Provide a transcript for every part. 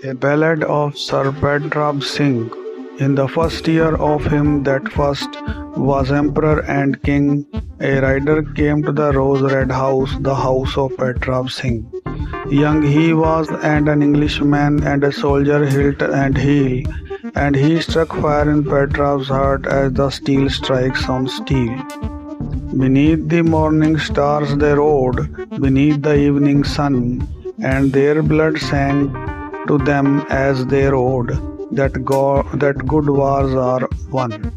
A ballad of Sir Pratap Singh. In the first year of him that first was emperor and king, a rider came to the rose-red house, the house of Pratap Singh. Young he was, and an Englishman, and a soldier hilt and heel, and he struck fire in Pratap's heart as the steel strikes on steel. Beneath the morning stars they rode, beneath the evening sun, and their blood sang to them as they rode, that good wars are won.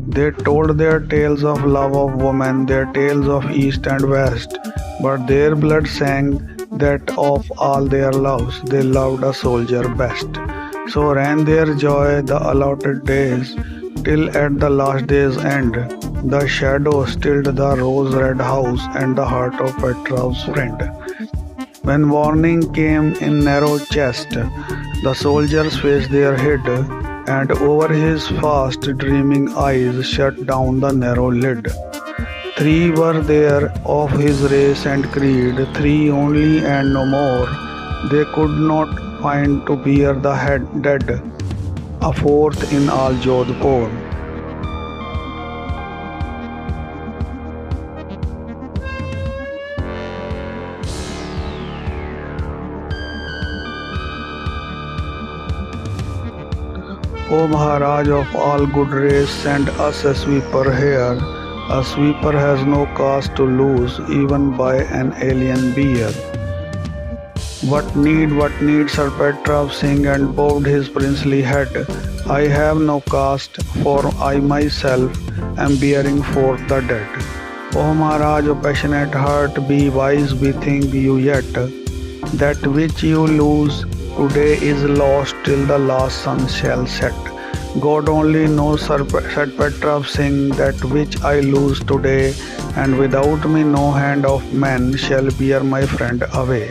They told their tales of love of women, their tales of east and west, but their blood sang that of all their loves they loved a soldier best. So ran their joy the allotted days, till at the last day's end, the shadow stilled the rose-red house and the heart of Petrov's friend. When morning came in narrow chest, the soldier's face there hid, and over his fast dreaming eyes shut down the narrow lid. Three were there of his race and creed, three only and no more. They could not find to bear the head dead, a fourth in all Jodhpur. O Maharaj of all good race, send us a sweeper here. A sweeper has no caste to lose, even by an alien beer. What need, Sir Pratap Singh, and bowed his princely head. I have no caste, for I myself am bearing forth the dead. O Maharaj of passionate heart, be wise, bethink you yet. That which you lose today is lost till the last sun shall set. God only knows, said Pratap Singh, that which I lose today, and without me no hand of man shall bear my friend away.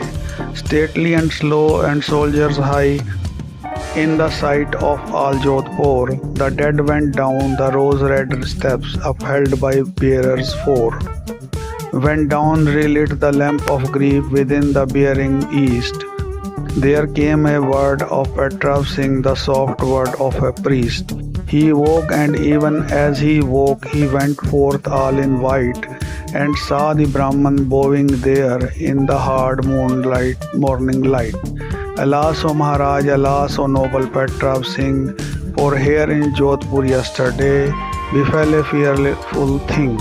Stately and slow and soldiers high, in the sight of all Jodhpur, the dead went down the rose-red steps upheld by bearers four. Went down, relit the lamp of grief within the bearing east. There came a word of Pratap Singh, the soft word of a priest. He woke, and even as he woke, he went forth all in white, and saw the Brahman bowing there in the hard morning light. Alas, O Maharaj, alas, O noble Pratap Singh, for here in Jodhpur yesterday befell a fearful thing.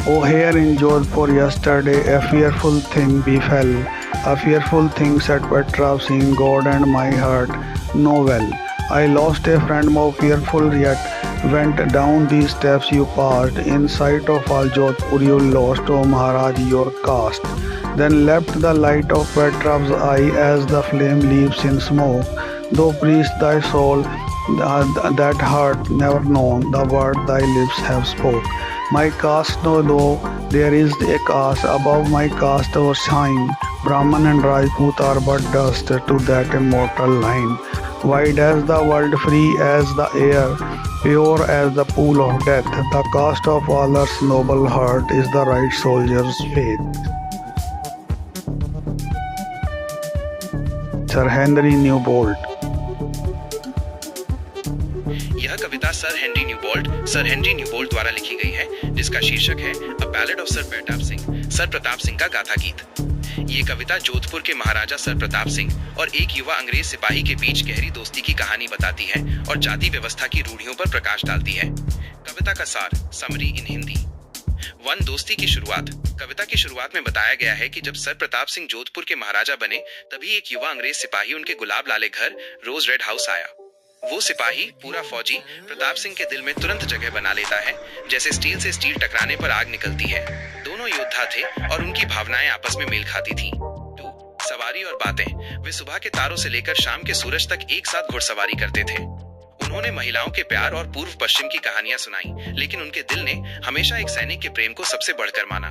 Oh, here in Jodhpur yesterday a fearful thing befell. A fearful thing, said Pratap Singh, God and my heart know well. I lost a friend more fearful yet, went down these steps you passed, in sight of all Jodhpur you lost, O Maharaj, your caste. Then leapt the light of Pratap's eye as the flame leaps in smoke. Though priest thy soul, that heart never known, the word thy lips have spoke. My caste know though there is a caste, above my caste or shine. Brahman and Rajput are but dust to that immortal line. Wide as the world, free as the air, pure as the pool of death, the caste of Allah's noble heart is the right soldier's faith. Sir Henry Newbolt. यह कविता sir Henry न्यूबोल्ट द्वारा लिखी गई है, जिसका शीर्षक है a ballad of sir Pratap Singh का गाथा गीत। ये कविता जोधपुर के महाराजा सर प्रताप सिंह और एक युवा अंग्रेज सिपाही के बीच गहरी दोस्ती की कहानी बताती है और जाति व्यवस्था की रूढ़ियों पर प्रकाश डालती है। कविता का सार, समरी इन हिंदी। वन, दोस्ती की शुरुआत। कविता की शुरुआत में बताया गया है कि जब सर प्रताप सिंह जोधपुर के महाराजा बने, तभी एक युवा अंग्रेज सिपाही उनके गुलाब लाले घर रोज रेड हाउस आया। वो सिपाही, पूरा फौजी, प्रताप सिंह के दिल में तुरंत जगह बना लेता है, जैसे स्टील से स्टील टकराने पर आग निकलती है। दोनों योद्धा थे और उनकी भावनाएं आपस में मेल खाती थीं। 2, सवारी और बातें। वे सुबह के तारों से लेकर शाम के सूरज तक एक साथ घुड़सवारी करते थे। उन्होंने महिलाओं के प्यार और पूर्व पश्चिम की कहानियां सुनाई, लेकिन उनके दिल ने हमेशा एक सैनिक के प्रेम को सबसे बढ़कर माना।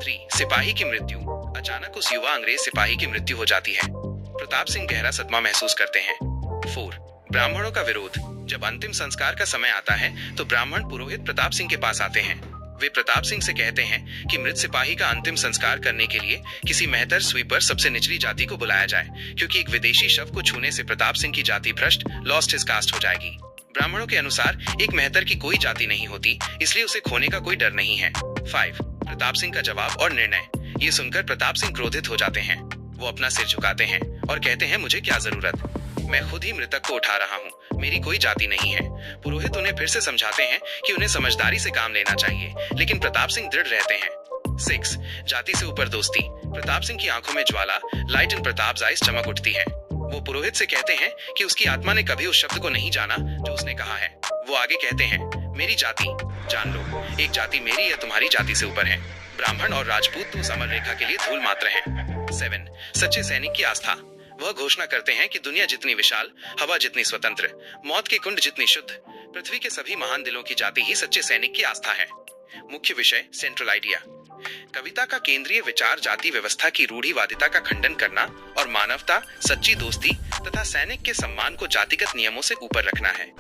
3, सिपाही की मृत्यु। अचानक उस युवा अंग्रेज सिपाही की मृत्यु हो जाती है। प्रताप सिंह गहरा सदमा महसूस करते हैं। 4, ब्राह्मणों का विरोध। जब अंतिम संस्कार का समय आता है तो ब्राह्मण पुरोहित प्रताप सिंह के पास आते हैं। वे प्रताप सिंह से कहते हैं कि मृत सिपाही का अंतिम संस्कार करने के लिए किसी मेहतर स्वीपर सबसे निचली जाति को बुलाया जाए, क्योंकि एक विदेशी शव को छूने से प्रताप सिंह की जाति भ्रष्ट लॉस्ट हिज कास्ट हो जाएगी। ब्राह्मणों के अनुसार एक मेहतर की कोई जाति नहीं होती, इसलिए उसे खोने का कोई डर नहीं है। 5. प्रताप सिंह का जवाब और निर्णय। ये सुनकर प्रताप सिंह क्रोधित हो जाते हैं। वो अपना सिर झुकाते हैं और कहते हैं, मुझे क्या जरूरत, मैं खुद ही मृतक को उठा रहा हूँ, मेरी कोई जाति नहीं है। पुरोहित उन्हें फिर से समझाते हैं कि उन्हें समझदारी से काम लेना चाहिए, लेकिन प्रताप सिंह दृढ़ रहते हैं। 6. जाति से ऊपर दोस्ती। प्रताप सिंह की आंखों में ज्वाला, लाइट इन प्रताप्स आइज, चमक उठती है। वो पुरोहित से कहते हैं कि उसकी आत्मा ने कभी उस शब्द को नहीं जाना जो उसने कहा है। वो आगे कहते हैं, मेरी जाति जान लो, एक जाति मेरी या तुम्हारी जाति से ऊपर है। ब्राह्मण और राजपूत तो उस अमर रेखा के लिए धूल मात्र हैं। 7. सच्चे सैनिक की आस्था। वह घोषणा करते हैं कि दुनिया जितनी विशाल, हवा जितनी स्वतंत्र, मौत के कुंड जितनी शुद्ध, पृथ्वी के सभी महान दिलों की जाति ही सच्चे सैनिक की आस्था है। मुख्य विषय, सेंट्रल आइडिया। कविता का केंद्रीय विचार जाति व्यवस्था की रूढ़िवादिता का खंडन करना और मानवता, सच्ची दोस्ती तथा सैनिक के सम्मान को जातिगत नियमों से ऊपर रखना है।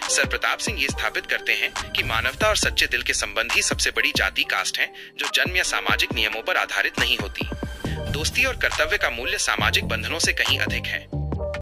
सर प्रताप सिंह ये स्थापित करते हैं कि मानवता और सच्चे दिल के संबंध ही सबसे बड़ी जाति कास्ट है, जो जन्म या सामाजिक नियमों पर आधारित नहीं होती। दोस्ती और कर्तव्य का मूल्य सामाजिक बंधनों से कहीं अधिक है।